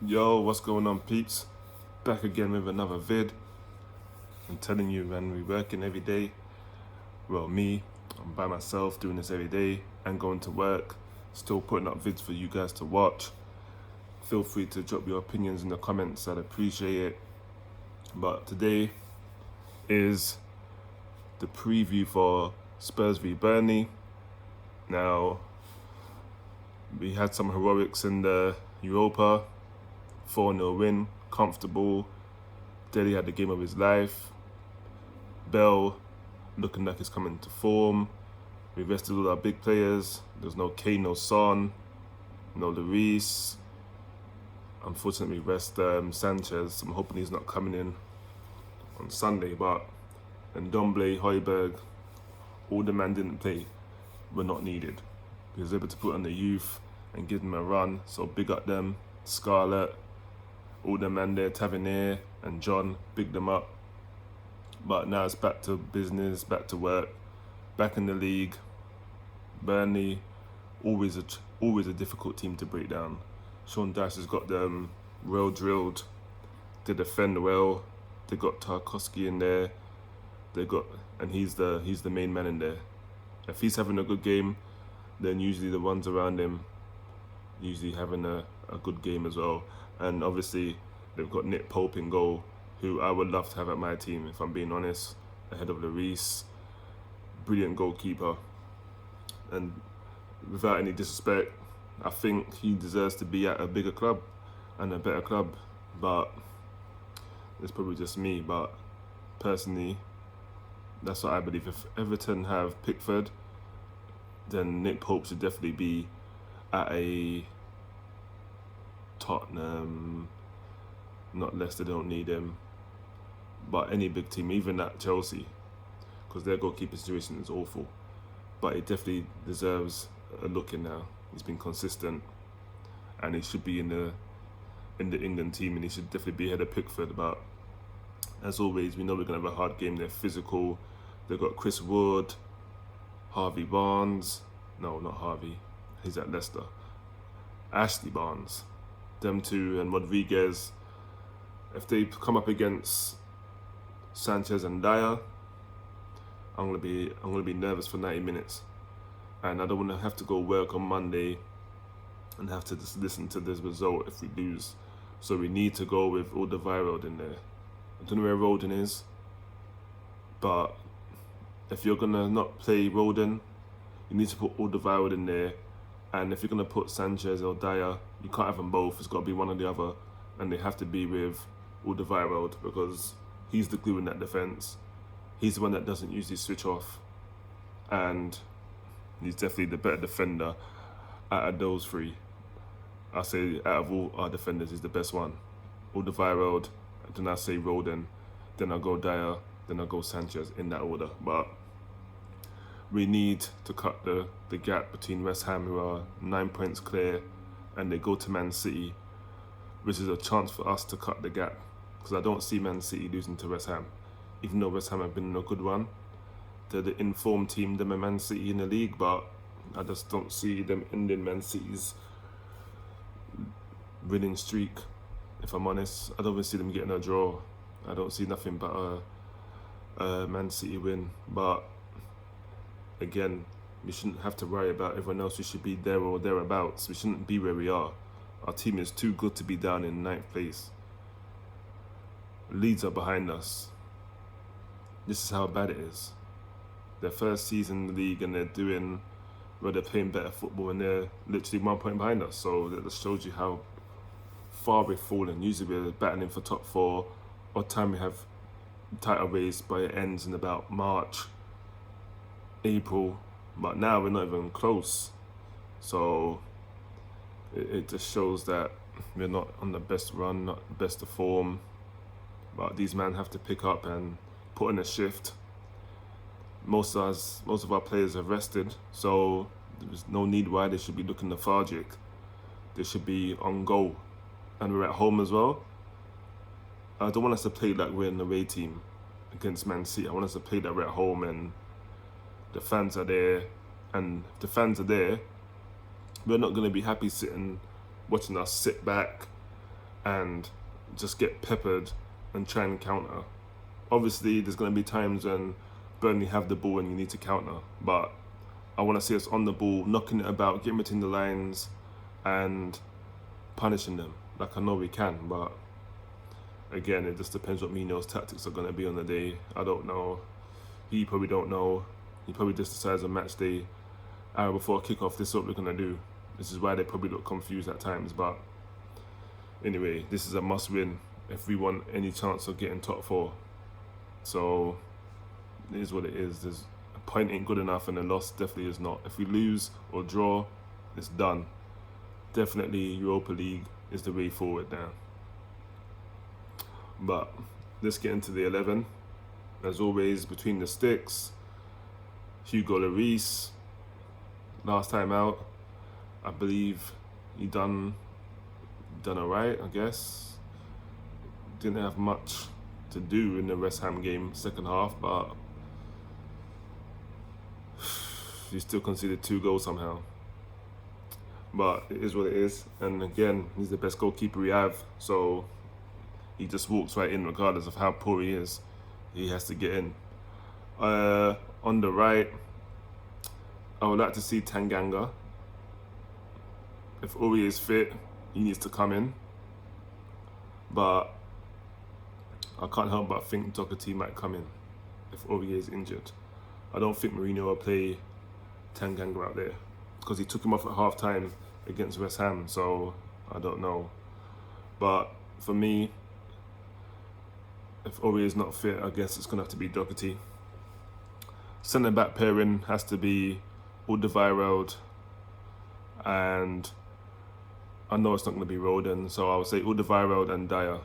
Yo, what's going on, peeps? Back again with another vid. I'm telling you, man, we working every day. Well, me, I'm by myself doing this every day and going to work, still putting up vids for you guys to watch. Feel free to drop your opinions in the comments, I'd appreciate it. But today is the preview for Spurs v Burnley. Now, we had some heroics in the Europa, 4-0 win, comfortable. Dele had the game of his life. Bell looking like he's coming to form. We rested all our big players. There's no Kane, no Son, no Lloris. Unfortunately, we rest Sanchez. I'm hoping he's not coming in on Sunday, but Ndombele, Højbjerg, all the men didn't play, were not needed. He was able to put on the youth and give them a run, so big up them. Scarlett, all the men there, Tavernier and John, big them up. But now it's back to business, back to work, back in the league. Burnley, always a difficult team to break down. Sean Dyche has got them well drilled. They defend well. They got Tarkowski in there. And he's the main man in there. If he's having a good game, then usually the ones around him usually having a good game as well. And obviously they've got Nick Pope in goal, who I would love to have at my team, if I'm being honest, ahead of Lloris. Brilliant goalkeeper. And without any disrespect, I think he deserves to be at a bigger club and a better club. But it's probably just me. But personally, that's what I believe. If Everton have Pickford, then Nick Pope should definitely be at a Tottenham, not Leicester, don't need him, but any big team, even at Chelsea, because their goalkeeper situation is awful. But he definitely deserves a look in now. He's been consistent, and he should be in the England team, and he should definitely be ahead of Pickford. But as always, we know we're gonna have a hard game. They're physical. They've got Chris Wood, Harvey Barnes. No, not Harvey. He's at Leicester. Ashley Barnes. Them two and Rodriguez. If they come up against Sanchez and Dyer, I'm gonna be nervous for 90 minutes, and I don't want to have to go work on Monday and have to just listen to this result if we lose. So we need to go with Alderweireld in there. I don't know where Roden is, but if you're gonna not play Roden, you need to put Alderweireld in there. And if you're gonna put Sanchez or Dyer, you can't have them both. It's got to be one or the other, and they have to be with Alderweireld because he's the glue in that defense. He's the one that doesn't usually switch off, and he's definitely the better defender out of those three. I say out of all our defenders, he's the best one. Alderweireld, then I say Roden, then I go Dyer, then I go Sanchez, in that order. But we need to cut the gap between West Ham, who are 9 points clear, and they go to Man City, which is a chance for us to cut the gap, because I don't see Man City losing to West Ham. Even though West Ham have been in a good run, they're the informed team, them and Man City in the league, but I just don't see them ending Man City's winning streak. If I'm honest, I don't even see them getting a draw. I don't see nothing but a Man City win. But again, we shouldn't have to worry about everyone else. We should be there or thereabouts. We shouldn't be where we are. Our team is too good to be down in 9th place. Leeds are behind us. This is how bad it is. Their first season in the league, and they're playing better football, and they're literally 1 point behind us. So that just shows you how far we've fallen. Usually we're battling for top 4. Or time we have title race, but it ends in about March, April. But now we're not even close. So it just shows that we're not on the best run, not the best of form. But these men have to pick up and put in a shift. Most of our players have rested, so there's no need why they should be looking lethargic. They should be on goal, and we're at home as well. I don't want us to play like we're an away team against Man City. I want us to play that we're at home and the fans are there. And if the fans are there, we're not going to be happy watching us sit back and just get peppered and try and counter. Obviously, there's going to be times when Burnley have the ball and you need to counter, but I want to see us on the ball, knocking it about, getting between the lines, and punishing them. Like I know we can, but again, it just depends what Mourinho's tactics are going to be on the day. I don't know. He probably don't know. He probably just decides on match day, hour before kickoff, this is what we're going to do. This is why they probably look confused at times. But anyway, this is a must win if we want any chance of getting top four. So it is what it is. A point ain't good enough, and a loss definitely is not. If we lose or draw, it's done. Definitely Europa League is the way forward now. But let's get into the 11. As always, between the sticks, Hugo Lloris. Last time out, I believe he done alright, I guess. Didn't have much to do in the West Ham game second half, but he still conceded 2 goals somehow. But it is what it is, and again, he's the best goalkeeper we have, so he just walks right in regardless of how poor he is. He has to get in. On the right, I would like to see Tanganga. If Ori is fit, he needs to come in. But I can't help but think Doherty might come in if Ori is injured. I don't think Mourinho will play Tanganga out there because he took him off at half time against West Ham, so I don't know. But for me, if Ori is not fit, I guess it's going to have to be Doherty. Centre back pairing has to be Alderweireld, and I know it's not going to be Roden, so I would say Alderweireld and Dyer.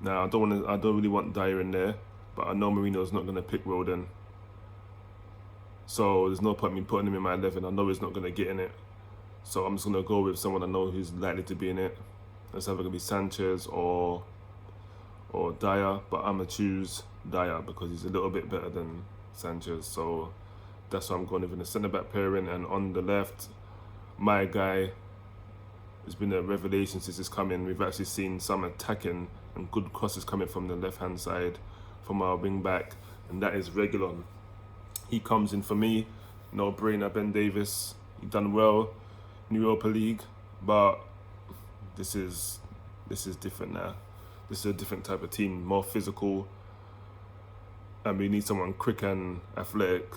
Now I don't really want Dyer in there, but I know Mourinho's not going to pick Roden, so there's no point me putting him in my 11. I know he's not going to get in it, so I'm just going to go with someone I know who's likely to be in it. It's either going to be Sanchez or Dyer, but I'm going to choose Dyer because he's a little bit better than Sanchez, so that's why I'm going with in the centre-back pairing. And on the left, my guy has been a revelation since he's come in. We've actually seen some attacking and good crosses coming from the left-hand side from our wing-back, and that is Reguilon. He comes in for me, no-brainer. Ben Davis, he done well in Europa League, but this is different now. This is a different type of team, more physical, and we need someone quick and athletic,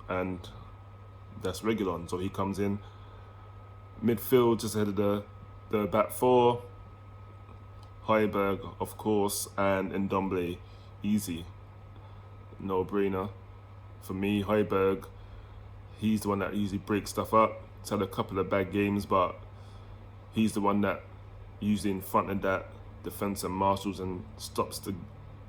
and that's Reguilon. So he comes in. Midfield, just ahead of the back four, Højbjerg, of course, and Ndombele. Easy. No-brainer. For me, Højbjerg, he's the one that usually breaks stuff up. He's had a couple of bad games, but he's the one that usually in front of that defence and marshals and stops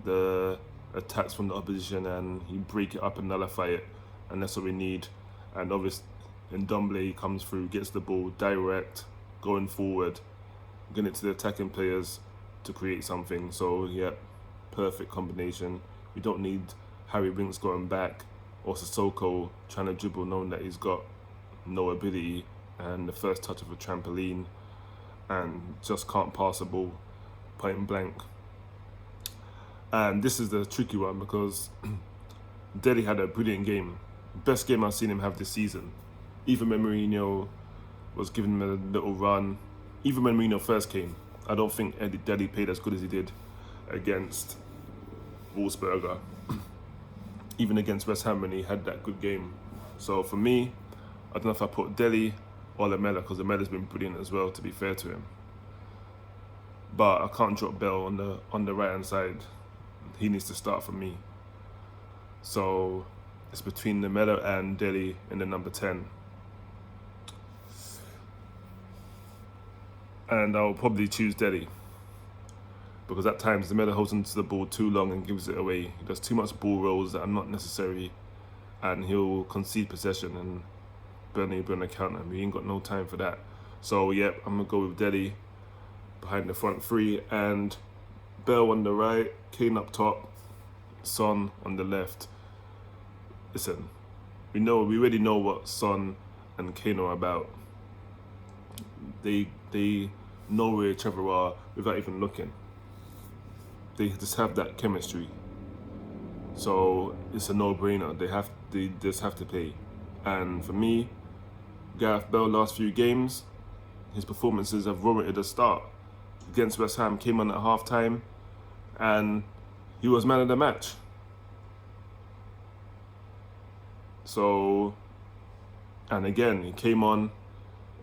the attacks from the opposition, and he break it up and nullify it, and that's what we need. And obviously Ndombele comes through, gets the ball direct, going forward, getting it to the attacking players to create something. So yeah, perfect combination. We don't need Harry Winks going back or Sissoko trying to dribble knowing that he's got no ability and the first touch of a trampoline and just can't pass a ball point blank. And this is the tricky one because Dele had a brilliant game. Best game I've seen him have this season. Even when Mourinho was giving him a little run, even when Mourinho first came, I don't think Dele played as good as he did against Wolfsberger. Even against West Ham when he had that good game. So for me, I don't know if I put Dele or Lamela, because Lamela's been brilliant as well, to be fair to him. But I can't drop Bell on the right hand side. He needs to start for me. So it's between Lamela and Dele in the number 10. And I'll probably choose Dele, because at times Lamela holds onto the ball too long and gives it away. He does too much ball rolls that are not necessary, and he'll concede possession and Burnley will be on the counter. We ain't got no time for that. So yep, I'm gonna go with Dele behind the front three, and Bell on the right, Kane up top, Son on the left. Listen, we already know what Son and Kane are about. they know where each other are without even looking. They just have that chemistry. So it's a no-brainer. They just have to play. And for me, Gareth Bale last few games, his performances have warranted a start. Against West Ham, came on at half-time, and he was man of the match. So, and again, he came on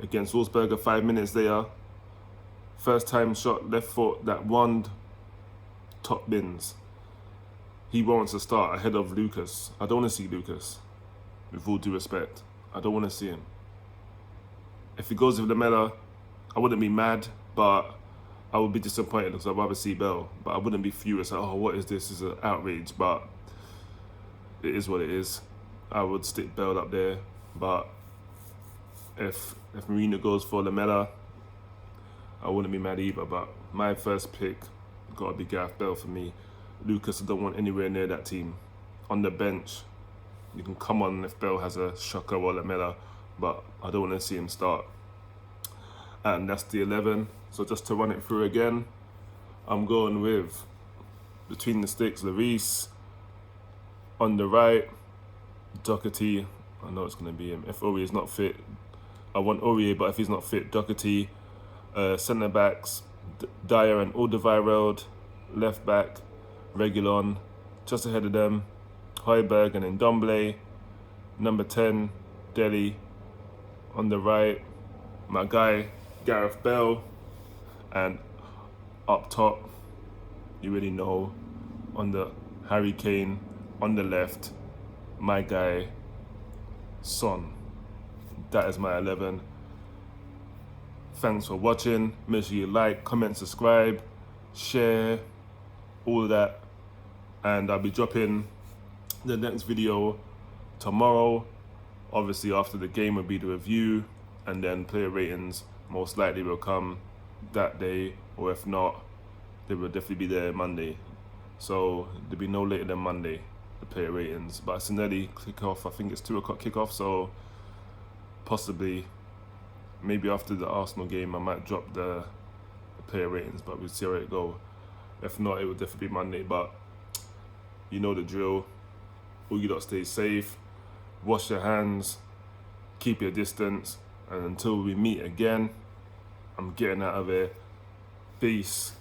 against Wolfsburg 5 minutes later. First time shot, left foot, that wand, top bins. He wants to start ahead of Lucas. I don't want to see Lucas, with all due respect. I don't want to see him. If he goes with Lamela, I wouldn't be mad, but I would be disappointed because I'd rather see Bell. But I wouldn't be furious, like, oh, what is this? This is an outrage. But it is what it is. I would stick Bell up there. But if Marina goes for Lamela, I wouldn't be mad either. But my first pick got to be Gareth Bell for me. Lucas, I don't want anywhere near that team. On the bench, you can come on if Bell has a shocker or Lamela, but I don't want to see him start. And that's the 11. So just to run it through again, I'm going with between the sticks, Lloris. On the right, Doherty. I know it's going to be him. If Aurier is not fit, I want Aurier, but if he's not fit, Doherty. Centre backs, Dyer and Alderweireld. Left back, Reguilon. Just ahead of them, Højbjerg and Ndombele. Number 10, Dele. On the right, my guy, Gareth Bell. And up top, you already know, on the Harry Kane. On the left, my guy, Son. That is my 11. Thanks for watching. Make sure you like, comment, subscribe, share, all of that. And I'll be dropping the next video tomorrow. Obviously after the game will be the review, and then player ratings most likely will come that day, or if not, they will definitely be there Monday. So there'll be no later than Monday, the player ratings. But it's an early kickoff. I think it's 2 o'clock kickoff, so possibly maybe after the Arsenal game I might drop the player ratings, but we'll see how it go. If not, it will definitely be Monday. But you know the drill. All you lot stay safe, wash your hands, keep your distance, and until we meet again, I'm getting out of here. Peace.